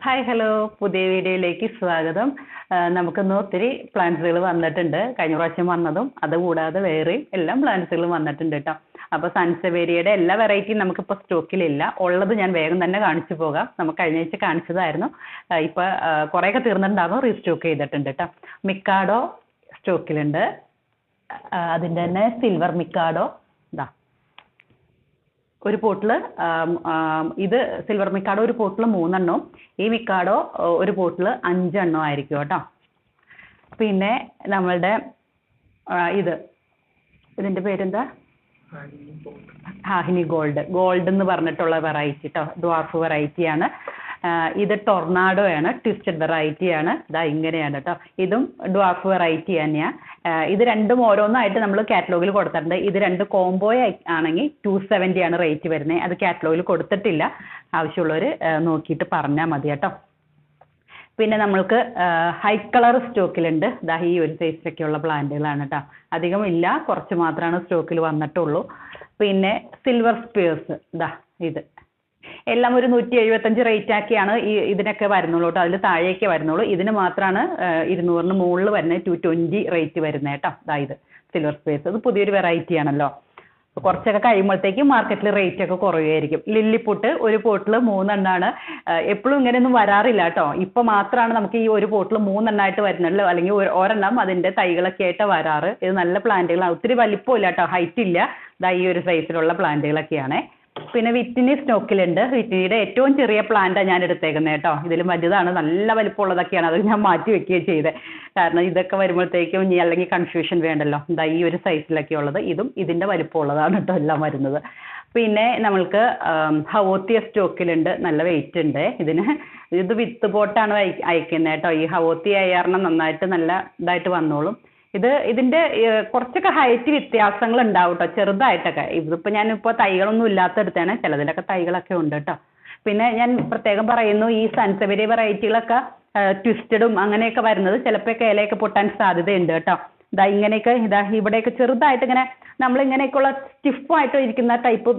Hi hello പുതിയ വീഡിയോയിലേക്ക് സ്വാഗതം. നമുക്കിന്ന് ഒത്തിരി പ്ലാന്റ്സുകൾ വന്നിട്ടുണ്ട്. കഴിഞ്ഞ പ്രാവശ്യം വന്നതും അതുകൂടാതെ വേറെയും എല്ലാം പ്ലാന്റ്സുകൾ വന്നിട്ടുണ്ട് കേട്ടോ. അപ്പോൾ സൺസവേരിയയുടെ എല്ലാ വെറൈറ്റിയും നമുക്കിപ്പോൾ സ്റ്റോക്കിലില്ല. ഉള്ളത് ഞാൻ വേഗം തന്നെ കാണിച്ചു പോകാം. നമുക്ക് കഴിഞ്ഞ ആഴ്ച കാണിച്ചതായിരുന്നു. ഇപ്പോൾ കുറേയൊക്കെ തീർന്നിട്ടുണ്ടാകും, റീസ്റ്റോക്ക് ചെയ്തിട്ടുണ്ട് കേട്ടോ. മിക്കാഡോ സ്റ്റോക്കിലുണ്ട്. അതിൻ്റെ തന്നെ സിൽവർ മിക്കാഡോ ഇതാ ഒരു പോട്ടിൽ. ഇത് സിൽവർ മിക്കാഡോ ഒരു പോട്ടിൽ 3 എണ്ണവും ഈ മിക്കാഡോ ഒരു പോട്ടിൽ 5 എണ്ണവും ആയിരിക്കും കേട്ടോ. പിന്നെ നമ്മളുടെ ഇതിൻ്റെ പേരെന്താ, ഹാഹിനി ഗോൾഡ് എന്ന് പറഞ്ഞിട്ടുള്ള വെറൈറ്റി കേട്ടോ. ഡ്വാർഫ് വെറൈറ്റിയാണ്. ഇത് ടൊർണാഡോ ആണ്, ട്വിസ്റ്റഡ് വെറൈറ്റിയാണ്. ഇതാ ഇങ്ങനെയാണ് കേട്ടോ. ഇതും ഡ്വാർഫ് വെറൈറ്റി തന്നെയാണ്. ഇത് രണ്ടും ഓരോന്നായിട്ട് നമ്മൾ കാറ്റലോഗിൽ കൊടുത്തിട്ടുണ്ട്. ഇത് രണ്ട് കോംബോ ആണെങ്കിൽ 270 ആണ് റേറ്റ് വരുന്നത്. അത് കാറ്റലോഗിൽ കൊടുത്തിട്ടില്ല. ആവശ്യമുള്ളവർ നോക്കിയിട്ട് പറഞ്ഞാൽ മതി കേട്ടോ. പിന്നെ നമ്മൾക്ക് ഹൈ കളർ സ്റ്റോക്കിലുണ്ട്. ഇതാ ഈ ഒരു സൈസിലൊക്കെയുള്ള പ്ലാന്റുകളാണ് കേട്ടോ. അധികം ഇല്ല, കുറച്ച് മാത്രമാണ് സ്റ്റോക്കിൽ വന്നിട്ടുള്ളൂ. പിന്നെ സിൽവർ സ്പിയേഴ്സ് ഇതാ ഇത് എല്ലാം ഒരു 175 റേറ്റ് ആക്കിയാണ് ഇതിനൊക്കെ വരുന്നുള്ളൂ കേട്ടോ. അതിൽ താഴേക്ക് വരുന്നുള്ളൂ. ഇതിന് മാത്രമാണ് 200-ന് മുകളിൽ വരുന്നത് 220 റേറ്റ് വരുന്നത് കേട്ടോ. ഇത് സിൽവർ സ്പേസ്, അത് പുതിയൊരു വെറൈറ്റി ആണല്ലോ. കുറച്ചൊക്കെ കഴിയുമ്പോഴത്തേക്കും മാർക്കറ്റിൽ റേറ്റ് ഒക്കെ കുറയുമായിരിക്കും. ലില്ലിപ്പൂട്ട് ഒരു പോട്ടിൽ 3 എണ്ണമാണ്. എപ്പോഴും ഇങ്ങനെയൊന്നും വരാറില്ല കേട്ടോ. ഇപ്പം മാത്രമാണ് നമുക്ക് ഈ ഒരു പോട്ടിൽ 3 എണ്ണമായിട്ട് വരുന്നുള്ളൂ. അല്ലെങ്കിൽ ഒരെണ്ണം അതിൻ്റെ തൈകളൊക്കെ ആയിട്ട് വരാറ്. ഇത് നല്ല പ്ലാന്റുകളാണ്. ഒത്തിരി വലിപ്പമില്ല കേട്ടോ, ഹൈറ്റ് ഇല്ല. ഈ ഒരു സൈസിലുള്ള പ്ലാന്റുകളൊക്കെയാണ്. പിന്നെ വിറ്റിനി സ്റ്റോക്കിലുണ്ട്. വിറ്റിനിയുടെ ഏറ്റവും ചെറിയ പ്ലാന്റാണ് ഞാൻ എടുത്തേക്കുന്നത് കേട്ടോ. ഇതിലും വലുതാണ്, നല്ല വലിപ്പമുള്ളതൊക്കെയാണ്. അത് ഞാൻ മാറ്റി വെക്കുകയും ചെയ്തത്. കാരണം ഇതൊക്കെ വരുമ്പോഴത്തേക്കും ഇനി അല്ലെങ്കിൽ കൺഫ്യൂഷൻ വേണ്ടല്ലോ. ഈ ഒരു സൈസിലൊക്കെ ഉള്ളത് ഇതും ഇതിൻ്റെ വലിപ്പമുള്ളതാണ് കേട്ടോ എല്ലാം വരുന്നത്. പിന്നെ നമ്മൾക്ക് ഹവോത്തിയ സ്റ്റോക്കിലുണ്ട്. നല്ല വെയിറ്റ് ഉണ്ട് ഇതിന്. ഇത് വിത്ത് പോട്ടാണ് അയക്കുന്നത് കേട്ടോ. ഈ ഹവോത്തിയ ആയ കാരണം നന്നായിട്ട് നല്ല ഇതായിട്ട് വന്നോളും. ഇതിൻ്റെ കുറച്ചൊക്കെ ഹൈറ്റ് വ്യത്യാസങ്ങൾ ഉണ്ടാവും കേട്ടോ, ചെറുതായിട്ടൊക്കെ. ഇതിപ്പോൾ ഞാനിപ്പോൾ തൈകളൊന്നും ഇല്ലാത്തടുത്താണ്. ചിലതിലൊക്കെ തൈകളൊക്കെ ഉണ്ട് കേട്ടോ. പിന്നെ ഞാൻ പ്രത്യേകം പറയുന്നു, ഈ സൺസവേരിയ വെറൈറ്റികളൊക്കെ ട്വിസ്റ്റഡും അങ്ങനെയൊക്കെ വരുന്നത് ചിലപ്പോൾ ഇലയൊക്കെ പൊട്ടാൻ സാധ്യതയുണ്ട് കേട്ടോ. ഇങ്ങനെയൊക്കെ ഇവിടെയൊക്കെ ചെറുതായിട്ട് ഇങ്ങനെ നമ്മളിങ്ങനെയൊക്കെയുള്ള സ്റ്റിഫായിട്ട് ഇരിക്കുന്ന ടൈപ്പ്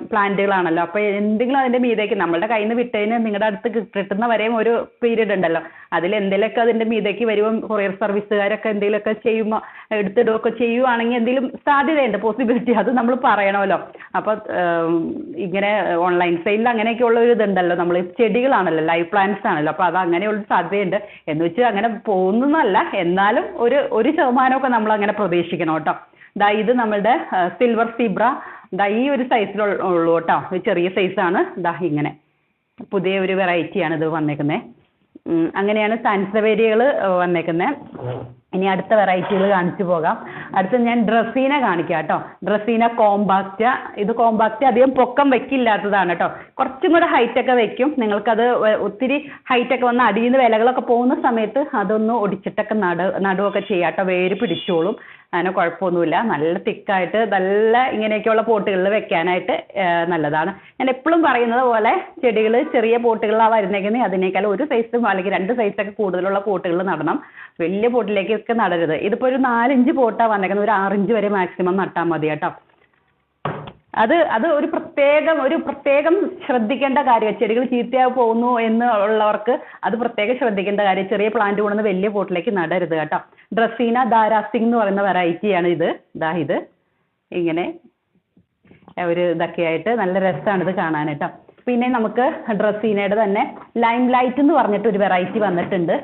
പ്ലാന്റുകളാണല്ലോ. അപ്പോൾ എന്തെങ്കിലും അതിൻ്റെ മീതേക്ക് നമ്മളുടെ കയ്യിൽ നിന്ന് വിട്ടതിന് നിങ്ങളുടെ അടുത്ത് കിട്ടുന്ന വരെയും ഒരു പീരീഡ് ഉണ്ടല്ലോ. അതിൽ എന്തെങ്കിലുമൊക്കെ അതിൻ്റെ മീതേക്ക് വരുമ്പോൾ കൊറിയർ സർവീസുകാരൊക്കെ എന്തെങ്കിലുമൊക്കെ ചെയ്യുമ്പോൾ എടുത്തിടുകയൊക്കെ ചെയ്യുവാണെങ്കിൽ എന്തെങ്കിലും സാധ്യതയുണ്ട്, പോസിബിലിറ്റി. അത് നമ്മൾ പറയണമല്ലോ. അപ്പോൾ ഇങ്ങനെ ഓൺലൈൻ സെയിലിൽ അങ്ങനെയൊക്കെയുള്ള ഒരു ഇതുണ്ടല്ലോ. നമ്മൾ ചെടികളാണല്ലോ, ലൈവ് പ്ലാന്റ്സ് ആണല്ലോ. അപ്പോൾ അത് അങ്ങനെയുള്ള സാധ്യതയുണ്ട്. എന്ന് വെച്ച് അങ്ങനെ പോകുന്നതല്ല, എന്നാലും ഒരു ശതമാനമൊക്കെ നമ്മൾ അങ്ങനെ പ്രതീക്ഷിക്കണം കേട്ടോ. ഇത് നമ്മളുടെ സിൽവർ സീബ്ര. ഈ ഒരു സൈസിലുള്ളൂ കേട്ടോ. ചെറിയ സൈസാണ്. ഇങ്ങനെ പുതിയ ഒരു വെറൈറ്റിയാണ് ഇത് വന്നേക്കുന്നത്. അങ്ങനെയാണ് സാൻസവേരിയകൾ വന്നേക്കുന്നത്. ഇനി അടുത്ത വെറൈറ്റികൾ കാണിച്ചു പോകാം. അടുത്ത ഞാൻ ഡ്രസീന കാണിക്കാം കേട്ടോ. ഡ്രസീന കോമ്പാക്റ്റ. ഇത് കോമ്പാക്റ്റ് അധികം പൊക്കം വെക്കില്ലാത്തതാണ് കേട്ടോ. കുറച്ചും കൂടെ ഹൈറ്റൊക്കെ വെക്കും. നിങ്ങൾക്കത് ഒത്തിരി ഹൈറ്റൊക്കെ വന്ന് അടിയിൽ നിന്ന് വിലകളൊക്കെ പോകുന്ന സമയത്ത് അതൊന്ന് ഒടിച്ചിട്ടൊക്കെ നടുവൊക്കെ ചെയ്യാം കേട്ടോ. വേര് പിടിച്ചോളും. അങ്ങനെ കുഴപ്പമൊന്നുമില്ല. നല്ല തിക്കായിട്ട് നല്ല ഇങ്ങനെയൊക്കെയുള്ള പോട്ടുകളിൽ വെക്കാനായിട്ട് നല്ലതാണ്. ഞാൻ എപ്പോഴും പറയുന്നത് പോലെ ചെടികൾ ചെറിയ പോട്ടുകളിലാണ് വരുന്നേക്കുന്നത്. അതിനേക്കാൾ ഒരു സൈസും അല്ലെങ്കിൽ 2 സൈസൊക്കെ കൂടുതലുള്ള പോട്ടുകളിൽ നടണം. വലിയ പോട്ടിലേക്കൊക്കെ നടരുത്. ഇതിപ്പോൾ ഒരു 4-5 പോട്ടാണ് വന്നേക്കുന്നത്. ഒരു 6 ഇഞ്ച് വരെ മാക്സിമം നട്ടാൽ മതി കേട്ടോ. അത് ഒരു പ്രത്യേകം ശ്രദ്ധിക്കേണ്ട കാര്യം. ചെടികൾ ചീത്തയായി പോകുന്നു എന്നുള്ളവർക്ക് അത് പ്രത്യേകം ശ്രദ്ധിക്കേണ്ട കാര്യം. ചെറിയ പ്ലാന്റ് കൊണ്ടുവന്ന് വലിയ പോട്ടിലേക്ക് നടരുത് കേട്ടോ. ഡ്രസീന ദാരാസിംഗ് എന്ന് പറയുന്ന വെറൈറ്റിയാണ് ഇത്. ഇത് ഇങ്ങനെ ഒരു ഇതൊക്കെ ആയിട്ട് നല്ല രസമാണ് ഇത് കാണാൻ കേട്ടോ. പിന്നെ നമുക്ക് ഡ്രസീനയുടെ തന്നെ ലൈം ലൈറ്റ് എന്ന് പറഞ്ഞിട്ട് ഒരു വെറൈറ്റി വന്നിട്ടുണ്ട്.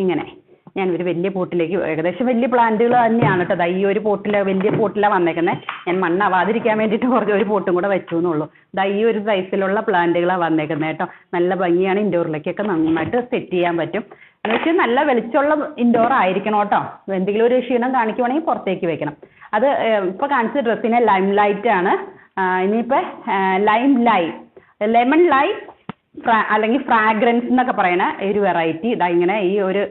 ഇങ്ങനെ ഞാനൊരു വലിയ പോട്ടിലേക്ക്, ഏകദേശം വലിയ പ്ലാന്റുകൾ തന്നെയാണ് കേട്ടോ. ഈ ഒരു വലിയ പോട്ടിലാണ് വന്നേക്കുന്നത്. ഞാൻ മണ്ണാവാതിരിക്കാൻ വേണ്ടിയിട്ട് ഒരു പോട്ടും കൂടെ വെച്ചു എന്നുള്ളൂ. ഈ ഒരു സൈസിലുള്ള പ്ലാന്റുകളാണ് വന്നേക്കുന്നത് കേട്ടോ. നല്ല ഭംഗിയാണ്. ഇൻഡോറിലേക്കൊക്കെ നന്നായിട്ട് സെറ്റ് ചെയ്യാൻ പറ്റും. എന്ന് വെച്ചാൽ നല്ല വെളിച്ചമുള്ള ഇൻഡോർ ആയിരിക്കണം കേട്ടോ. എന്തെങ്കിലും ഒരു ക്ഷീണം കാണിക്കുവാണെങ്കിൽ പുറത്തേക്ക് വെക്കണം. അത് ഇപ്പോൾ കാണിച്ച ഡ്രസ്സിനെ ലൈം ലൈറ്റ് ആണ്. ഇനിയിപ്പോൾ ലെമൺ ലൈം അല്ലെങ്കിൽ ഫ്രാഗ്രൻസ് എന്നൊക്കെ പറയണ ഒരു വെറൈറ്റി. ഇങ്ങനെ ഈ ഒരു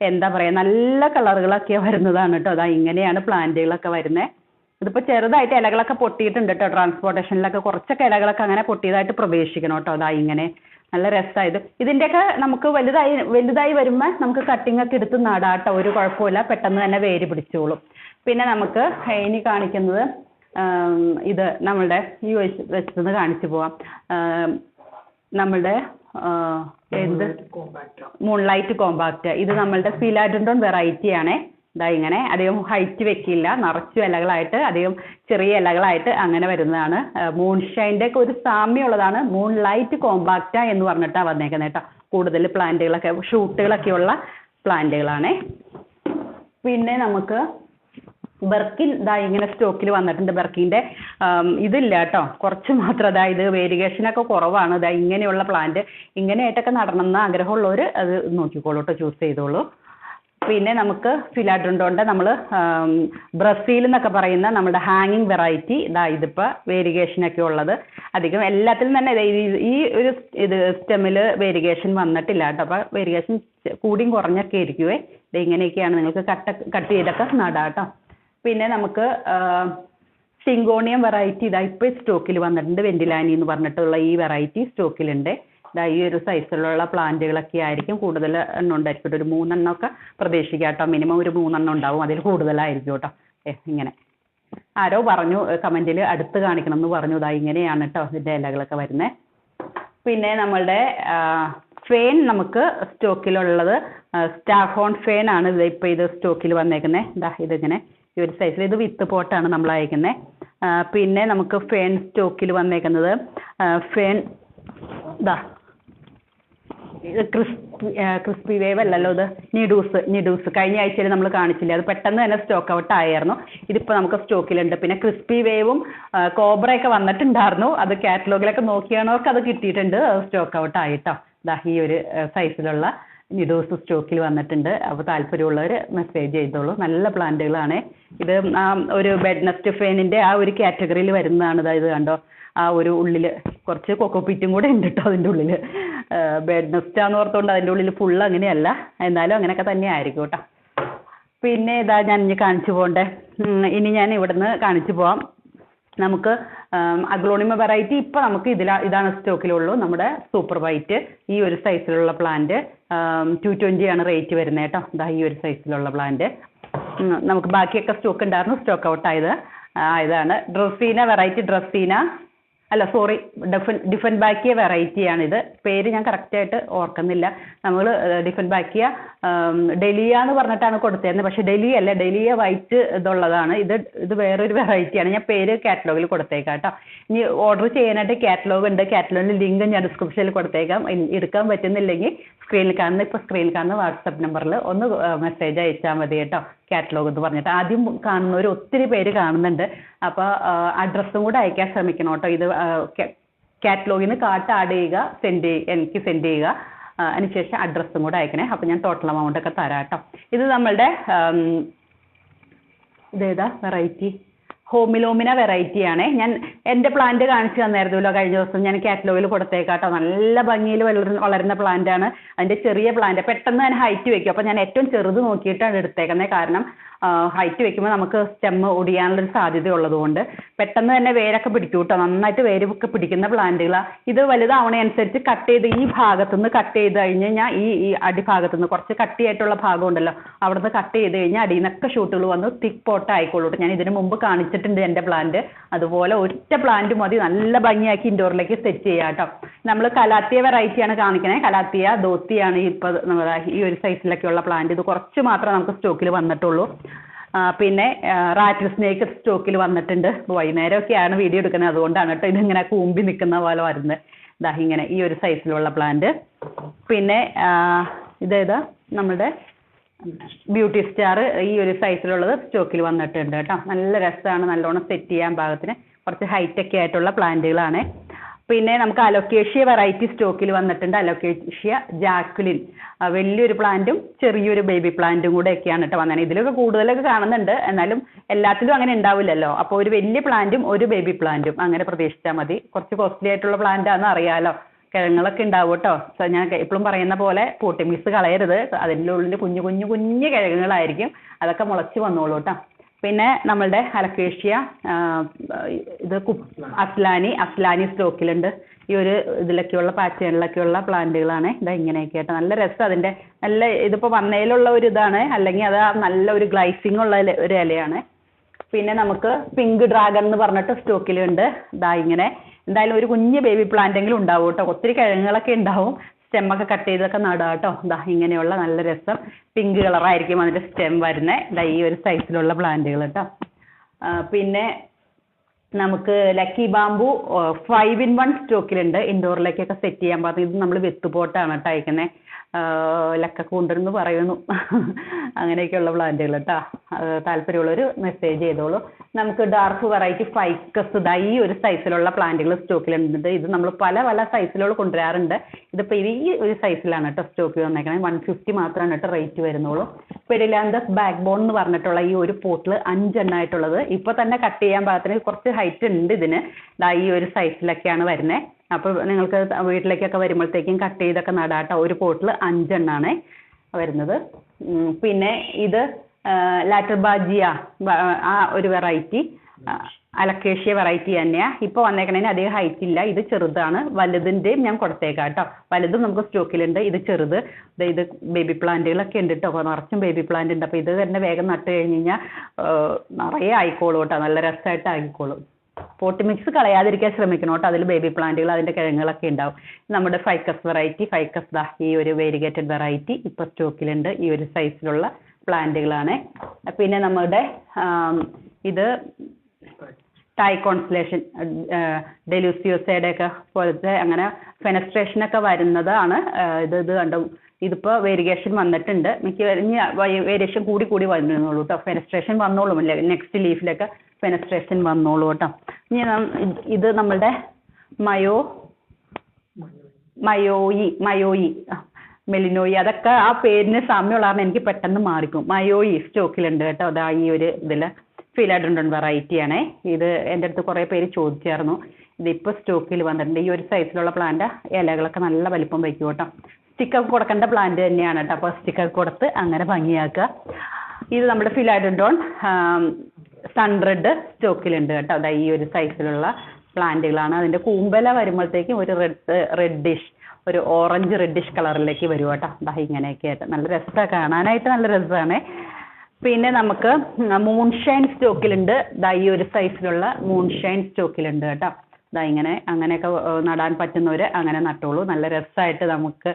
എന്താ പറയുക, നല്ല കളറുകളൊക്കെ വരുന്നതാണ് കേട്ടോ. ഇങ്ങനെയാണ് പ്ലാന്റുകളൊക്കെ വരുന്നത്. ഇതിപ്പോൾ ചെറുതായിട്ട് ഇലകളൊക്കെ പൊട്ടിയിട്ടുണ്ട് കേട്ടോ. ട്രാൻസ്പോർട്ടേഷനിലൊക്കെ കുറച്ചൊക്കെ ഇലകളൊക്കെ അങ്ങനെ പൊട്ടിയതായിട്ട് പ്രവേശിക്കണം കേട്ടോ. ഇങ്ങനെ നല്ല രസമായത്. ഇതിൻ്റെയൊക്കെ നമുക്ക് വലുതായി വരുമ്പോൾ നമുക്ക് കട്ടിംഗ് ഒക്കെ എടുത്ത് നടാം കേട്ടോ. ഒരു കുഴപ്പമില്ല, പെട്ടെന്ന് തന്നെ വേര് പിടിച്ചോളും. പിന്നെ നമുക്ക് ഇനി കാണിക്കുന്നത് ഇത് നമ്മളുടെ ഈ വെച്ചത് കാണിച്ചു പോവാം. നമ്മളുടെ എന്ത് മൂൺലൈറ്റ് കോമ്പാക്റ്റ്, ഇത് നമ്മളുടെ ഫിലാഡൻഡ്രോൺ വെറൈറ്റി ആണേ. ഇതാ ഇങ്ങനെ അധികം ഹൈറ്റ് വെക്കില്ല, നിറച്ചു ഇലകളായിട്ട് അധികം ചെറിയ ഇലകളായിട്ട് അങ്ങനെ വരുന്നതാണ്. മൂൺഷൈൻ്റെ ഒക്കെ ഒരു സാമ്യമുള്ളതാണ് മൂൺലൈറ്റ് കോമ്പാക്റ്റ എന്ന് പറഞ്ഞിട്ടാണ് വന്നേക്കുന്നത് കേട്ടോ. കൂടുതൽ പ്ലാന്റുകളൊക്കെ ഷൂട്ടുകളൊക്കെയുള്ള പ്ലാന്റുകളാണേ. പിന്നെ നമുക്ക് ബെർക്കിൻ ഇതാ ഇങ്ങനെ സ്റ്റോക്കിൽ വന്നിട്ടുണ്ട്. ബെർക്കിൻ്റെ ഇതില്ല കേട്ടോ, കുറച്ച് മാത്രം. അതായത് വേരിയേഷനൊക്കെ കുറവാണ്. ഇതാ ഇങ്ങനെയുള്ള പ്ലാന്റ് ഇങ്ങനെയായിട്ടൊക്കെ നടണമെന്ന് ആഗ്രഹമുള്ളവർ അത് നോക്കിക്കോളൂ കേട്ടോ, ചൂസ് ചെയ്തോളൂ. പിന്നെ നമുക്ക് ഫിലാഡൻഡ്രോണിൻ്റെ നമ്മൾ ബ്രസീൽ എന്നൊക്കെ പറയുന്ന നമ്മുടെ ഹാങ്ങിങ് വെറൈറ്റി ഇതാ ഇതിപ്പോൾ വേരിയേഷനൊക്കെ ഉള്ളത്. അധികം എല്ലാത്തിലും തന്നെ ഈ ഒരു ഇത് സ്റ്റെമ്മിൽ വേരിയേഷൻ വന്നിട്ടില്ല കേട്ടോ. അപ്പോൾ വേരിയേഷൻ കൂടിയും കുറഞ്ഞൊക്കെ ഇരിക്കുവേ. ഇത് ഇങ്ങനെയൊക്കെയാണ്, നിങ്ങൾക്ക് കട്ട് ചെയ്തൊക്കെ നടാം കേട്ടോ. പിന്നെ നമുക്ക് സിങ്കോണിയം വെറൈറ്റി ഇതാ ഇപ്പോൾ സ്റ്റോക്കിൽ വന്നിട്ടുണ്ട്. വെന്റിലാനി എന്ന് പറഞ്ഞിട്ടുള്ള ഈ വെറൈറ്റി സ്റ്റോക്കിലുണ്ട്. ഇതാ ഈ ഒരു സൈസിലുള്ള പ്ലാന്റുകളൊക്കെ ആയിരിക്കും, കൂടുതൽ എണ്ണം ഉണ്ടായിരിക്കും. ഒരു 3 എണ്ണമൊക്കെ പ്രതീക്ഷിക്കാം കേട്ടോ. മിനിമം ഒരു 3 എണ്ണം ഉണ്ടാവും, അതിൽ കൂടുതലായിരിക്കും കേട്ടോ. ഇങ്ങനെ ആരോ പറഞ്ഞു കമൻറ്റിൽ അടുത്ത് കാണിക്കണം എന്ന് പറഞ്ഞു. ഇതാ ഇങ്ങനെയാണ് കേട്ടോ ഇതിൻ്റെ ഇലകളൊക്കെ വരുന്നത്. പിന്നെ നമ്മളുടെ ഫേൻ നമുക്ക് സ്റ്റോക്കിലുള്ളത് സ്റ്റാർഹോൺ ഫേൻ ആണ്. ഇത് ഇപ്പോൾ ഇത് സ്റ്റോക്കിൽ വന്നേക്കുന്നത്. ഇതാ ഇതിങ്ങനെ ഈ ഒരു സൈസിൽ, ഇത് വിത്ത് പോട്ടാണ് നമ്മൾ അയക്കുന്നത്. പിന്നെ നമുക്ക് ഫേൻ സ്റ്റോക്കിൽ വന്നേക്കുന്നത് ഫേൻ ഇതാ ക്രിസ്പി വേവ് അല്ലല്ലോ, ഇത് നിഡൂസ് കഴിഞ്ഞ ആഴ്ചയിൽ നമ്മൾ കാണിച്ചില്ല, അത് പെട്ടെന്ന് തന്നെ സ്റ്റോക്ക് ഔട്ട് ആയിരുന്നു. ഇതിപ്പോൾ നമുക്ക് സ്റ്റോക്കിലുണ്ട്. പിന്നെ ക്രിസ്പി വേവും കോബ്രയൊക്കെ വന്നിട്ടുണ്ടായിരുന്നു, അത് കാറ്റലോഗിലൊക്കെ നോക്കിയാണവർക്ക് അത് കിട്ടിയിട്ടുണ്ട്, സ്റ്റോക്ക് ഔട്ട് ആയിട്ടോ. ഇതാ ഈ ഒരു സൈസിലുള്ള നിഡൂസ് സ്റ്റോക്കിൽ വന്നിട്ടുണ്ട്. അപ്പോൾ താല്പര്യമുള്ളവർ മെസ്സേജ് ചെയ്തോളൂ. നല്ല പ്ലാന്റുകളാണ് ഇത്. ഒരു ബെഡ് നെസ്റ്റ് ഫേനിൻ്റെ ആ ഒരു കാറ്റഗറിയിൽ വരുന്നതാണ്. ഇത് കണ്ടോ, ആ ഒരു ഉള്ളിൽ കുറച്ച് കൊക്കോപ്പിറ്റും കൂടെ ഉണ്ട് കേട്ടോ അതിൻ്റെ ഉള്ളിൽ. ബെഡ് നെസ്റ്റാന്ന് ഓർത്തുകൊണ്ട് അതിൻ്റെ ഉള്ളിൽ ഫുള്ള് അങ്ങനെയല്ല, എന്നാലും അങ്ങനെയൊക്കെ തന്നെ ആയിരിക്കും കേട്ടോ. പിന്നെ ഇതാ ഞാൻ ഇനി കാണിച്ചു പോകണ്ടേ, ഇനി ഞാൻ ഇവിടുന്ന് കാണിച്ചു പോവാം. നമുക്ക് അഗ്ലോണിമ വെറൈറ്റി ഇപ്പോൾ നമുക്ക് ഇതാണ് സ്റ്റോക്കിലുള്ളൂ. നമ്മുടെ സൂപ്പർ വൈറ്റ് ഈ ഒരു സൈസിലുള്ള പ്ലാന്റ് 220 ആണ് റേറ്റ് വരുന്നത് കേട്ടോ. ഇതാ ഈ ഒരു സൈസിലുള്ള പ്ലാന്റ് നമുക്ക് ബാക്കിയൊക്കെ സ്റ്റോക്ക് ഉണ്ടായിരുന്നു, സ്റ്റോക്ക് ഔട്ട് ആയതാണ്. ഡ്രസീന വെറൈറ്റി, ഡിഫൻ ബാക്കിയ വെറൈറ്റിയാണിത്. പേര് ഞാൻ കറക്റ്റായിട്ട് ഓർക്കുന്നില്ല. നമ്മൾ ഡിഫൻ ബാക്കിയ ഡെലിയ എന്ന് പറഞ്ഞിട്ടാണ് കൊടുത്തിരുന്നത്, പക്ഷേ ഡെലിയ വൈറ്റ് ഇതുള്ളതാണ്. ഇത് വേറൊരു വെറൈറ്റിയാണ്. ഞാൻ പേര് കാറ്റലോഗിൽ കൊടുത്തേക്കാം കേട്ടോ. ഇനി ഓർഡർ ചെയ്യാനായിട്ട് കാറ്റലോഗ് ഉണ്ട്, കാറ്റലോഗിൻ്റെ ലിങ്ക് ഞാൻ ഡിസ്ക്രിപ്ഷനിൽ കൊടുത്തേക്കാം. എടുക്കാൻ പറ്റുന്നില്ലെങ്കിൽ സ്ക്രീനിൽ കാണുന്ന വാട്സപ്പ് നമ്പറിൽ ഒന്ന് മെസ്സേജ് അയച്ചാൽ മതി കേട്ടോ. കാറ്റലോഗ് എന്ന് പറഞ്ഞിട്ട് ആദ്യം കാണുന്നവർ ഒത്തിരി പേര് കാണുന്നുണ്ട്. അപ്പോൾ അഡ്രസ്സും കൂടെ അയക്കാൻ ശ്രമിക്കണം കേട്ടോ. ഇത് കാറ്റലോഗിൽ നിന്ന് കാർട്ട് ആഡ് ചെയ്യുക, എനിക്ക് സെൻഡ് ചെയ്യുക. അതിനുശേഷം അഡ്രസ്സും കൂടെ അയക്കണേ. അപ്പോൾ ഞാൻ ടോട്ടൽ എമൗണ്ട് ഒക്കെ തരാം കേട്ടോ. ഇത് നമ്മളുടെ ഇതേതാ വെറൈറ്റി, ഹോമിലോമിന വെറൈറ്റിയാണേ. ഞാൻ എൻ്റെ പ്ലാന്റ് കാണിച്ചു തന്നായിരുന്നല്ലോ കഴിഞ്ഞ ദിവസം, ഞാൻ കാറ്റലോഗിൽ കൊടുത്തേക്കാട്ടോ. നല്ല ഭംഗിയിൽ വളരുന്ന പ്ലാന്റാണ്. അതിൻ്റെ ചെറിയ പ്ലാന്റ് പെട്ടെന്ന് ഞാൻ ഹൈറ്റ് വെക്കും. അപ്പോൾ ഞാൻ ഏറ്റവും ചെറുത് നോക്കിയിട്ടാണ് എടുത്തേക്കുന്നത്. കാരണം ഹൈറ്റ് വെക്കുമ്പോൾ നമുക്ക് സ്റ്റെമ്മ് ഒടിയാനുള്ളൊരു സാധ്യത ഉള്ളതുകൊണ്ട് പെട്ടെന്ന് തന്നെ വേരൊക്കെ പിടിക്കും കേട്ടോ. നന്നായിട്ട് വേരൊക്കെ പിടിക്കുന്ന പ്ലാന്റുകളാണ്. ഇത് വലുതാവണനുസരിച്ച് കട്ട് ചെയ്ത് ഈ ഭാഗത്തുനിന്ന് കട്ട് ചെയ്ത് കഴിഞ്ഞ് കഴിഞ്ഞാൽ ഈ അടിഭാഗത്തുനിന്ന് കുറച്ച് കട്ടിയായിട്ടുള്ള ഭാഗം ഉണ്ടല്ലോ, അവിടെ നിന്ന് കട്ട് ചെയ്ത് കഴിഞ്ഞാൽ അടിയിൽ നിന്നൊക്കെ ഷൂട്ടുകൾ വന്ന് തിക്ക് പോട്ട് ആയിക്കോളൂ. ഞാൻ ഇതിന് മുമ്പ് കാണിച്ചിട്ടുണ്ട് എൻ്റെ പ്ലാന്റ്. അതുപോലെ ഒറ്റ പ്ലാന്റ് മതി നല്ല ഭംഗിയാക്കി ഇൻഡോറിലേക്ക് സെറ്റ് ചെയ്യാം കേട്ടോ. നമ്മൾ കലാത്തിയ വെറൈറ്റിയാണ് കാണിക്കണേ. കലാത്തിയ ധോത്തിയാണ് ഇപ്പോൾ ഈ ഒരു സൈസിലൊക്കെയുള്ള പ്ലാന്റ്. ഇത് കുറച്ച് മാത്രമേ നമുക്ക് സ്റ്റോക്കിൽ വന്നിട്ടുള്ളൂ. പിന്നെ റാറ്റിൽ സ്നേക്ക് സ്റ്റോക്കിൽ വന്നിട്ടുണ്ട്. വൈകുന്നേരമൊക്കെയാണ് വീഡിയോ എടുക്കുന്നത്, അതുകൊണ്ടാണ് കേട്ടോ ഇതിങ്ങനെ കൂമ്പി നിൽക്കുന്ന പോലെ വരുന്നത്. ഇതാ ഇങ്ങനെ ഈ ഒരു സൈസിലുള്ള പ്ലാന്റ്. പിന്നെ ഇതേതാ നമ്മുടെ ബ്യൂട്ടി സ്റ്റാർ ഈ ഒരു സൈസിലുള്ളത് സ്റ്റോക്കിൽ വന്നിട്ടുണ്ട് കേട്ടോ. നല്ല രസമാണ്, നല്ലോണം സെറ്റ് ചെയ്യാൻ പാകത്തിന് കുറച്ച് ഹൈറ്റൊക്കെ ആയിട്ടുള്ള പ്ലാന്റുകളാണ്. പിന്നെ നമുക്ക് അലോക്കേഷ്യ വെറൈറ്റി സ്റ്റോക്കിൽ വന്നിട്ടുണ്ട്. അലോക്കേഷ്യ ജാക്വലിൻ വലിയൊരു പ്ലാന്റും ചെറിയൊരു ബേബി പ്ലാന്റും കൂടെ ഒക്കെയാണ് കേട്ടോ വന്നത്. ഇതിലൊക്കെ കൂടുതലൊക്കെ കാണുന്നുണ്ട്, എന്നാലും എല്ലാത്തിലും അങ്ങനെ ഉണ്ടാവില്ലല്ലോ. അപ്പോൾ ഒരു വലിയ പ്ലാന്റും ഒരു ബേബി പ്ലാന്റും അങ്ങനെ പ്രതീക്ഷിച്ചാൽ മതി. കുറച്ച് കോസ്റ്റ്ലി ആയിട്ടുള്ള പ്ലാന്റ് ആണെന്ന് അറിയാലോ. കിഴങ്ങുകളൊക്കെ ഉണ്ടാവും കേട്ടോ. ഞാൻ എപ്പോഴും പറയുന്ന പോലെ പോട്ടി മിക്സ് കളയരുത്. അതിൻ്റെ ഉള്ളിൽ കുഞ്ഞു കിഴങ്ങുകളായിരിക്കും, അതൊക്കെ മുളച്ച് വന്നോളൂ കേട്ടോ. പിന്നെ നമ്മളുടെ അലക്കേഷ്യ ഇത് അസ്ലാനി സ്റ്റോക്കിലുണ്ട്. ഈ ഒരു ഇതിലൊക്കെയുള്ള പാറ്റേണിലൊക്കെയുള്ള പ്ലാന്റുകളാണ്. ഇതാ ഇങ്ങനെയൊക്കെ ആയിട്ട് നല്ല രസം. അതിൻ്റെ നല്ല ഇതിപ്പോൾ വന്നതിലുള്ള ഒരു ഇതാണ്, അല്ലെങ്കിൽ അത് നല്ല ഒരു ഗ്ലൈസിങ് ഉള്ള ഒരു ഇലയാണ്. പിന്നെ നമുക്ക് പിങ്ക് ഡ്രാഗൺ എന്ന് പറഞ്ഞിട്ട് സ്റ്റോക്കിലുണ്ട്. ഇതാ ഇങ്ങനെ എന്തായാലും ഒരു കുഞ്ഞ് ബേബി പ്ലാന്റ് എങ്കിലും ഉണ്ടാവും കേട്ടോ. ഒത്തിരി കിഴങ്ങുകളൊക്കെ ഉണ്ടാവും. സ്റ്റെമ്മൊക്കെ കട്ട് ചെയ്തൊക്കെ നടാം കേട്ടോ. ഇതാ ഇങ്ങനെയുള്ള നല്ല രസം പിങ്ക് കളറായിരിക്കും അതിൻ്റെ സ്റ്റെം വരുന്നത്. ഇതാ ഈ ഒരു സൈസിലുള്ള പ്ലാന്റുകൾ കേട്ടോ. പിന്നെ നമുക്ക് ലക്കി ബാമ്പു 5-in-1 സ്റ്റോക്കിലുണ്ട്. ഇൻഡോറിലേക്കൊക്കെ സെറ്റ് ചെയ്യാൻ പാകത്തിന്. ഇത് നമ്മൾ വെത്തുപോട്ടാണ് കേട്ടോ അയക്കുന്നത്. ലക്കക്കൂണ്ടെന്ന് പറയുന്നു. അങ്ങനെയൊക്കെയുള്ള പ്ലാന്റുകൾ കേട്ടോ. താല്പര്യമുള്ളവർ മെസ്സേജ് ചെയ്തോളൂ. നമുക്ക് ഡാർക്ക് വെറൈറ്റി ഫൈക്കസ് ഇതാ ഈ ഒരു സൈസിലുള്ള പ്ലാന്റുകൾ സ്റ്റോക്കിലുണ്ട്. ഇത് നമ്മൾ പല പല സൈസിലുള്ള കൊണ്ടുവരാറുണ്ട്. ഇതിപ്പോൾ ഈ ഒരു സൈസിലാണ് കേട്ടോ സ്റ്റോക്ക് വന്നേക്കണേ. 150 മാത്രമാണ് കേട്ടോ റേറ്റ് വരുന്നുള്ളൂ. പെഡിലാന്തസ് ബാക്ക് ബോൺ എന്ന് പറഞ്ഞിട്ടുള്ള ഈ ഒരു പോട്ടിൽ 5 എണ്ണമായിട്ടുള്ളത്. ഇപ്പോൾ തന്നെ കട്ട് ചെയ്യാൻ പാകത്തിന് കുറച്ച് ഹൈറ്റ് ഉണ്ട് ഇതിന്. ഈ ഒരു സൈസിലൊക്കെയാണ് വരുന്നത്. അപ്പോൾ നിങ്ങൾക്ക് വീട്ടിലേക്കൊക്കെ വരുമ്പോഴത്തേക്കും കട്ട് ചെയ്തൊക്കെ നടാട്ടോ. ഒരു പോട്ടിൽ 5 എണ്ണമാണ് വരുന്നത്. പിന്നെ ഇത് ലാറ്റർബാജിയ ആ ഒരു വെറൈറ്റി അലക്കേഷ്യ വെറൈറ്റി തന്നെയാണ്. ഇപ്പോൾ വന്നേക്കണേന് അധികം ഹൈറ്റ് ഇല്ല. ഇത് ചെറുതാണ്. വലുതിൻ്റെയും ഞാൻ കൊടുത്തേക്കാം കേട്ടോ. വലുതും നമുക്ക് സ്റ്റോക്കിലുണ്ട്. ഇത് ചെറുത്. ഇത് ബേബി പ്ലാന്റുകളൊക്കെ ഉണ്ട് കേട്ടോ. നിറച്ചും ബേബി പ്ലാന്റ് ഉണ്ട്. അപ്പോൾ ഇത് തന്നെ വേഗം നട്ട് കഴിഞ്ഞ് കഴിഞ്ഞാൽ നിറയെ ആയിക്കോളും കേട്ടോ. നല്ല രസമായിട്ട് ആയിക്കോളും. പോട്ട് മിക്സ് കളയാതിരിക്കാൻ ശ്രമിക്കണം കേട്ടോ. അതിൽ ബേബി പ്ലാന്റുകൾ അതിൻ്റെ കിഴങ്ങുകളൊക്കെ ഉണ്ടാവും. നമ്മുടെ ഫൈക്കസ് വെറൈറ്റി ഈ ഒരു വേരിഗേറ്റഡ് വെറൈറ്റി ഇപ്പോൾ സ്റ്റോക്കിലുണ്ട്. ഈ ഒരു സൈസിലുള്ള പ്ലാന്റുകളാണ്. പിന്നെ നമ്മുടെ ഇത് ടൈ കോൺസ്റ്റലേഷൻ ഡെലൂസിയോസയുടെ ഒക്കെ പോലത്തെ അങ്ങനെ ഫെനസ്ട്രേഷനൊക്കെ വരുന്നതാണ്. ഇത് കണ്ടു. ഇതിപ്പോൾ വേരിഗേഷൻ വന്നിട്ടുണ്ട്. ഇനി വേരിയേഷൻ കൂടി വരുന്നുള്ളൂ കേട്ടോ. ഫെനസ്ട്രേഷൻ വന്നോളും. നെക്സ്റ്റ് ലീഫിലൊക്കെ ഫെനസ്ട്രേഷൻ വന്നോളൂ കേട്ടോ. ഇനി ഇത് നമ്മളുടെ മയോയി മെലിനോയി അതൊക്കെ ആ പേരിന് സാമ്യമുള്ള കാരണം എനിക്ക് പെട്ടെന്ന് മാറിക്കും. മയോയി സ്റ്റോക്കിലുണ്ട് കേട്ടോ. അതാ ഈ ഒരു ഇതിൽ ഫിലാഡൻഡ്രോൺ വെറൈറ്റിയാണേ. ഇത് എൻ്റെ അടുത്ത് കുറേ പേര് ചോദിച്ചായിരുന്നു. ഇതിപ്പോൾ സ്റ്റോക്കിൽ വന്നിട്ടുണ്ട്. ഈ ഒരു സൈസിലുള്ള പ്ലാന്റ് ഇലകളൊക്കെ നല്ല വലിപ്പം വയ്ക്കും കേട്ടോ. സ്റ്റിക്കൊക്കെ കൊടുക്കേണ്ട പ്ലാന്റ് തന്നെയാണ് കേട്ടോ. അപ്പോൾ സ്റ്റിക്കൊക്കെ കൊടുത്ത് അങ്ങനെ ഭംഗിയാക്കുക. ഇത് നമ്മുടെ ഫിലാഡൻഡ്രോൺ സൺറെഡ് സ്റ്റോക്കിലുണ്ട് കേട്ടോ. അതാ ഈ ഒരു സൈസിലുള്ള പ്ലാന്റുകളാണ്. അതിൻ്റെ കൂമ്പല വരുമ്പോഴത്തേക്കും ഒരു റെഡിഷ് ഒരു ഓറഞ്ച് റെഡിഷ് കളറിലേക്ക് വരും കേട്ടോ. അതാ ഇങ്ങനെയൊക്കെ ആയിട്ട് നല്ല രസമാണ് കാണാനായിട്ട്. നല്ല രസമാണ്. പിന്നെ നമുക്ക് മൂൺഷൈൻ സ്റ്റോക്കിലുണ്ട്. ഈ ഒരു സൈസിലുള്ള മൂൺഷൈൻ സ്റ്റോക്കിലുണ്ട് കേട്ടോ. ഇങ്ങനെ അങ്ങനെയൊക്കെ നടാൻ പറ്റുന്നവർ അങ്ങനെ നട്ടോളൂ. നല്ല രസമായിട്ട് നമുക്ക്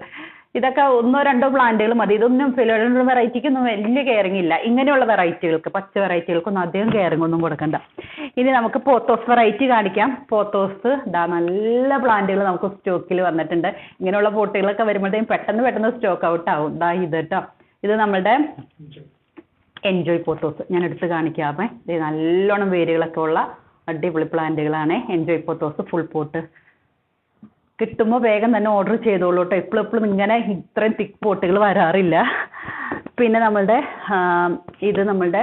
ഇതൊക്കെ 1-2 പ്ലാന്റുകൾ മതി. ഇതൊന്നും ഫിലോഡൻഡ്രോൺ വെറൈറ്റിക്കൊന്നും വലിയ കെയറിങ് ഇല്ല. ഇങ്ങനെയുള്ള വെറൈറ്റികൾക്ക് പച്ച വെറൈറ്റികൾക്കൊന്നും അധികം കെയറിങ് ഒന്നും കൊടുക്കണ്ട. ഇനി നമുക്ക് പോത്തോസ് വെറൈറ്റി കാണിക്കാം. പോത്തോസ് നല്ല പ്ലാന്റുകൾ നമുക്ക് സ്റ്റോക്കിൽ വന്നിട്ടുണ്ട്. ഇങ്ങനെയുള്ള പോട്ടുകളൊക്കെ വരുമ്പോഴത്തേക്കും പെട്ടെന്ന് സ്റ്റോക്ക് ഔട്ട് ആവും. ഇത് കേട്ടോ. ഇത് നമ്മളുടെ എൻജോയ് പോത്തോസ് ഞാൻ എടുത്ത് കാണിക്കാമേ. ഇത് നല്ലോണം വേരുകളൊക്കെ ഉള്ള അടിപൊളി പ്ലാന്റുകളാണ്. എൻജോയ് പോത്തോസ് ഫുൾ പോട്ട് കിട്ടുമ്പോൾ വേഗം തന്നെ ഓർഡർ ചെയ്തോളൂ കേട്ടോ. എപ്പോഴും ഇങ്ങനെ ഇത്രയും തിക്ക് പോട്ടുകൾ വരാറില്ല. പിന്നെ ഇത് നമ്മളുടെ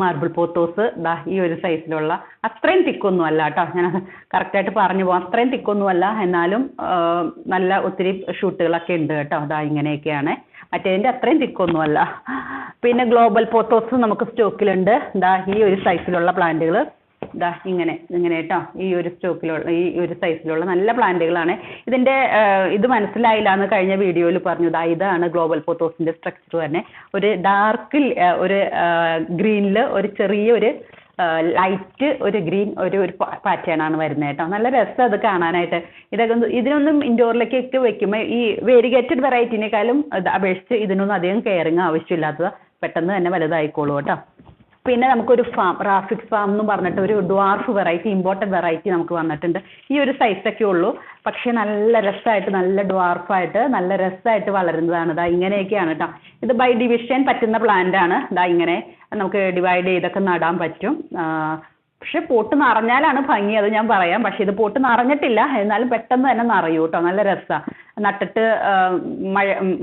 മാർബിൾ പോത്തോസ് ഈ ഒരു സൈസിലുള്ള അത്രയും തിക്കൊന്നും അല്ല കേട്ടോ. ഞാൻ കറക്റ്റായിട്ട് പറഞ്ഞു പോകാം. അത്രയും തിക്കൊന്നും അല്ല. എന്നാലും നല്ല ഒത്തിരി ഷൂട്ടുകളൊക്കെ ഉണ്ട് കേട്ടോ. ഇങ്ങനെയൊക്കെയാണ്. മറ്റേതിൻ്റെ അത്രയും തിക്കൊന്നും അല്ല. പിന്നെ ഗ്ലോബൽ പോത്തോസ് നമുക്ക് സ്റ്റോക്കിലുണ്ട്. ഈ ഒരു സൈസിലുള്ള പ്ലാന്റുകൾ ഇങ്ങനെ കേട്ടോ. ഈ ഒരു സ്റ്റോക്കിലുള്ള ഈ ഒരു സൈസിലുള്ള നല്ല പ്ലാന്റുകളാണ്. ഇതിൻ്റെ ഇത് മനസ്സിലായില്ല എന്ന് കഴിഞ്ഞ വീഡിയോയിൽ പറഞ്ഞു. ഇതാണ് ഗ്ലോബൽ പോത്തോസിൻ്റെ സ്ട്രക്ചർ തന്നെ. ഒരു ഡാർക്കിൽ ഒരു ഗ്രീനിൽ ഒരു ചെറിയൊരു ലൈറ്റ് ഒരു ഗ്രീൻ ഒരു പാറ്റേൺ ആണ് വരുന്നത് കേട്ടോ. നല്ല രസം അത് കാണാനായിട്ട്. ഇതിനൊന്നും ഇൻഡോറിലേക്കൊക്കെ വെക്കുമ്പോൾ ഈ വേരിഗേറ്റഡ് വെറൈറ്റിനേക്കാളും അപേക്ഷിച്ച് ഇതിനൊന്നും അധികം കെയറിങ് ആവശ്യമില്ലാത്തത്. പെട്ടെന്ന് തന്നെ വലുതായിക്കോളൂ കേട്ടോ. പിന്നെ നമുക്കൊരു റാഫിക്സ് ഫാം എന്ന് പറഞ്ഞിട്ട് ഒരു ഡ്വാർഫ് വെറൈറ്റി ഇമ്പോർട്ടഡ് വെറൈറ്റി നമുക്ക് വന്നിട്ടുണ്ട്. ഈ ഒരു സൈസൊക്കെ ഉള്ളൂ. പക്ഷേ നല്ല രസമായിട്ട് നല്ല ഡ്വാർഫായിട്ട് നല്ല രസമായിട്ട് വളരുന്നതാണ്. ഇങ്ങനെയൊക്കെയാണ് കേട്ടോ. ഇത് ബൈ ഡിവിഷൻ പറ്റുന്ന പ്ലാന്റ് ആണ്. ഇങ്ങനെ നമുക്ക് ഡിവൈഡ് ചെയ്തൊക്കെ നടാൻ പറ്റും. പക്ഷെ പോട്ട് നിറഞ്ഞാലാണ് ഭംഗി. അത് ഞാൻ പറയാം. പക്ഷെ ഇത് പോട്ട് നിറഞ്ഞിട്ടില്ല. എന്നാലും പെട്ടെന്ന് തന്നെ നിറയും കേട്ടോ. നല്ല രസമാണ്. നട്ടിട്ട്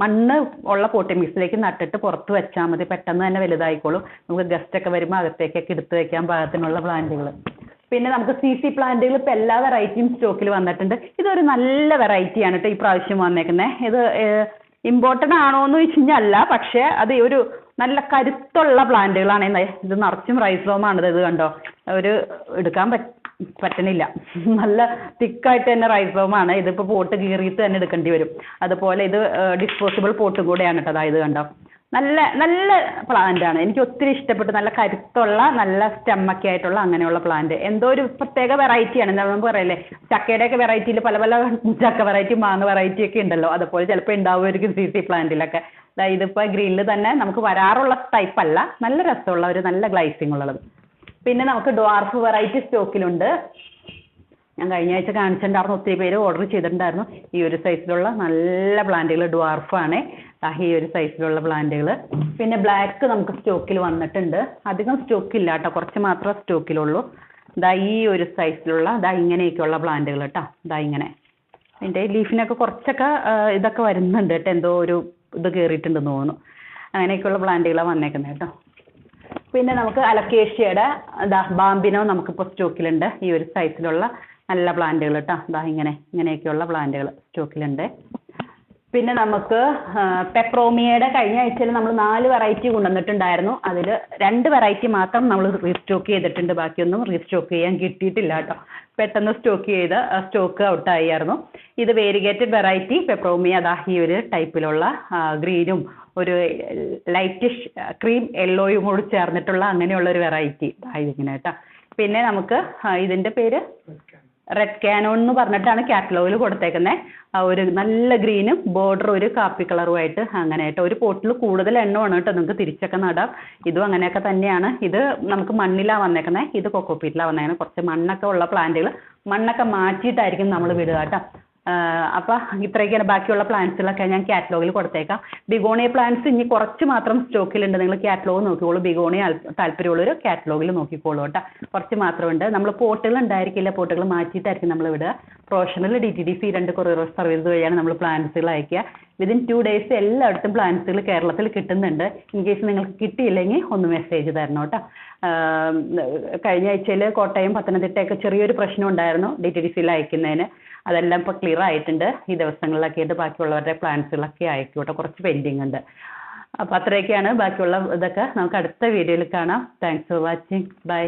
മണ്ണ് ഉള്ള പോട്ടി മിക്സിലേക്ക് നട്ടിട്ട് പുറത്ത് വെച്ചാൽ മതി. പെട്ടെന്ന് തന്നെ വലുതായിക്കോളും. നമുക്ക് ഗസ്റ്റൊക്കെ വരുമ്പോൾ അകത്തേക്കൊക്കെ എടുത്ത് വെക്കാൻ പാകത്തിനുള്ള പ്ലാന്റുകൾ. പിന്നെ നമുക്ക് CC പ്ലാന്റുകൾ ഇപ്പോൾ എല്ലാ വെറൈറ്റിയും സ്റ്റോക്കിൽ വന്നിട്ടുണ്ട്. ഇതൊരു നല്ല വെറൈറ്റിയാണ് കേട്ടോ ഈ പ്രാവശ്യം വന്നേക്കുന്നത്. ഇത് ഇമ്പോർട്ടൻ്റ് ആണോ എന്ന് വെച്ച് കഴിഞ്ഞാൽ അല്ല. പക്ഷേ അത് ഒരു നല്ല കരുത്തുള്ള പ്ലാന്റുകളാണ്. ഇത് നിറച്ചും റൈസോമാണ്. ഇത് കണ്ടോ. ഒരു എടുക്കാൻ പറ്റണില്ല. നല്ല തിക്കായിട്ട് തന്നെ റൈസോമാണ്. ഇതിപ്പോൾ പോട്ട് കീറിയിട്ട് തന്നെ എടുക്കേണ്ടി വരും. അതുപോലെ ഇത് ഡിസ്പോസിബിൾ പോട്ടും കൂടെയാണ് കേട്ടോ. ഇത് കണ്ടോ. നല്ല നല്ല പ്ലാന്റ് ആണ്. എനിക്ക് ഒത്തിരി ഇഷ്ടപ്പെട്ടു. നല്ല കരുത്തുള്ള നല്ല സ്റ്റെമ്മൊക്കെ ആയിട്ടുള്ള അങ്ങനെയുള്ള പ്ലാന്റ്. എന്തോ ഒരു പ്രത്യേക വെറൈറ്റിയാണ്. എന്താ നമുക്ക് പറയല്ലേ, ചക്കയുടെയൊക്കെ വെറൈറ്റിയിൽ പല പല ചക്ക വെറൈറ്റി മാങ്ങ വെറൈറ്റി ഒക്കെ ഉണ്ടല്ലോ, അതുപോലെ ചിലപ്പോൾ ഉണ്ടാവുമായിരിക്കും CC പ്ലാന്റിലൊക്കെ. ഇതിപ്പോൾ ഗ്രീനിൽ തന്നെ നമുക്ക് വരാറുള്ള ടൈപ്പ് അല്ല, നല്ല രസമുള്ള ഒരു നല്ല ഗ്ലൈസിങ് ഉള്ളത്. പിന്നെ നമുക്ക് ഡ്വാർഫ് വെറൈറ്റി സ്റ്റോക്കിലുണ്ട്. ഞാൻ കഴിഞ്ഞ ആഴ്ച കാണിച്ചിട്ടുണ്ടായിരുന്നു, ഒത്തിരി പേര് ഓർഡർ ചെയ്തിട്ടുണ്ടായിരുന്നു. ഈ ഒരു സൈസിലുള്ള നല്ല പ്ലാന്റുകൾ ഡ്വാർഫാണ്. ഈ ഒരു സൈസിലുള്ള പ്ലാന്റുകൾ. പിന്നെ ബ്ലാക്ക് നമുക്ക് സ്റ്റോക്കിൽ വന്നിട്ടുണ്ട്. അധികം സ്റ്റോക്കില്ല കേട്ടോ, കുറച്ച് മാത്രമേ സ്റ്റോക്കിലുള്ളൂ. ഈ ഒരു സൈസിലുള്ള ഇങ്ങനെയൊക്കെയുള്ള പ്ലാന്റുകൾ കേട്ടോ. ഇങ്ങനെ അതിൻ്റെ ലീഫിനൊക്കെ കുറച്ചൊക്കെ ഇതൊക്കെ വരുന്നുണ്ട് കേട്ടോ, എന്തോ ഒരു ഇത് കയറിയിട്ടുണ്ടെന്ന് തോന്നുന്നു. അങ്ങനെയൊക്കെയുള്ള പ്ലാന്റുകളാണ് വന്നേക്കുന്നത് കേട്ടോ. പിന്നെ നമുക്ക് അലക്കേഷ്യയുടെ ബാമ്പിനോ നമുക്കിപ്പോൾ സ്റ്റോക്കിലുണ്ട്. ഈ ഒരു സൈസിലുള്ള നല്ല പ്ലാന്റുകൾ കേട്ടോ. ഇങ്ങനെയൊക്കെയുള്ള പ്ലാന്റുകൾ സ്റ്റോക്കിലുണ്ട്. പിന്നെ നമുക്ക് പെപ്രോമിയയുടെ കഴിഞ്ഞ ആഴ്ചയിൽ നമ്മൾ 4 വെറൈറ്റി കൊണ്ടുവന്നിട്ടുണ്ടായിരുന്നു. അതിൽ 2 വെറൈറ്റി മാത്രം നമ്മൾ റീസ്റ്റോക്ക് ചെയ്തിട്ടുണ്ട്. ബാക്കിയൊന്നും റീസ്റ്റോക്ക് ചെയ്യാൻ കിട്ടിയിട്ടില്ല കേട്ടോ. പെട്ടെന്ന് സ്റ്റോക്ക് ഔട്ടായിരുന്നു. ഇത് വേരിഗേറ്റഡ് വെറൈറ്റി പെപ്രോമിയ. ഈ ഒരു ടൈപ്പിലുള്ള ഗ്രീനും ഒരു ലൈറ്റിഷ് ക്രീം യെല്ലോയും കൂടി ചേർന്നിട്ടുള്ള അങ്ങനെയുള്ള ഒരു വെറൈറ്റി ഇതിങ്ങനെ കേട്ടോ. പിന്നെ നമുക്ക് ഇതിൻ്റെ പേര് റെഡ് കാനോൺ എന്ന് പറഞ്ഞിട്ടാണ് കാറ്റലോഗിൽ കൊടുത്തേക്കുന്നത്. ഒരു നല്ല ഗ്രീനും ബോർഡർ ഒരു കാപ്പി കളറുമായിട്ട് അങ്ങനെ ആയിട്ട്. ഒരു പോട്ടിൽ കൂടുതൽ എണ്ണമാണ് കേട്ടോ, നിങ്ങൾക്ക് തിരിച്ചൊക്കെ നടാം. ഇതും അങ്ങനെയൊക്കെ തന്നെയാണ്. ഇത് നമുക്ക് മണ്ണിലാണ് വന്നേക്കുന്നത്, ഇത് കൊക്കോപ്പീറ്റിലാണ് വന്നേക്കുന്നത്. കുറച്ച് മണ്ണൊക്കെ ഉള്ള പ്ലാന്റുകൾ മണ്ണൊക്കെ മാറ്റിയിട്ടായിരിക്കും നമ്മൾ വിടുക കേട്ടോ. അപ്പോൾ ഇത്രയൊക്കെയാണ്. ബാക്കിയുള്ള പ്ലാന്റ്സുകളൊക്കെ ഞാൻ കാറ്റലോഗിൽ കൊടുത്തേക്കാം. ബിഗോണിയ പ്ലാന്റ്സ് ഇനി കുറച്ച് മാത്രം സ്റ്റോക്കിലുണ്ട്. നിങ്ങൾ കാറ്റലോഗ് നോക്കിക്കോളൂ. ബിഗോണിയ താല്പര്യമുള്ളൊരു കാറ്റലോഗിൽ നോക്കിക്കോളൂ കേട്ടോ. കുറച്ച് മാത്രമുണ്ട്. നമ്മൾ പോട്ടുകൾ ഉണ്ടായിരിക്കില്ല, പോട്ടുകൾ മാറ്റിയിട്ടായിരിക്കും നമ്മൾ വിടുക. പ്രൊഫഷണൽ DTDC 2 കൊറിയർ സർവീസ് വഴിയാണ് നമ്മൾ പ്ലാന്റ്സുകൾ അയക്കുക. വിതിൻ 2 days എല്ലായിടത്തും പ്ലാന്റ്സുകൾ കേരളത്തിൽ കിട്ടുന്നുണ്ട്. ഇൻ കേസ് നിങ്ങൾക്ക് കിട്ടിയില്ലെങ്കിൽ ഒന്ന് മെസ്സേജ് തരണം കേട്ടോ. കഴിഞ്ഞ ആഴ്ചയിൽ കോട്ടയം പത്തനംതിട്ടയൊക്കെ ചെറിയൊരു പ്രശ്നം ഉണ്ടായിരുന്നു DTDCയിൽ അയക്കുന്നതിന്. അതെല്ലാം ഇപ്പോൾ ക്ലിയർ ആയിട്ടുണ്ട്. ഈ ദിവസങ്ങളിലൊക്കെ ആയിട്ട് ബാക്കിയുള്ളവരുടെ പ്ലാൻസുകളൊക്കെ അയക്കൂട്ടോ. കുറച്ച് പെൻഡിങ് ഉണ്ട്. അപ്പോൾ അത്രയൊക്കെയാണ്. ബാക്കിയുള്ള ഇതൊക്കെ നമുക്ക് അടുത്ത വീഡിയോയിൽ കാണാം. Thanks for watching. ബൈ.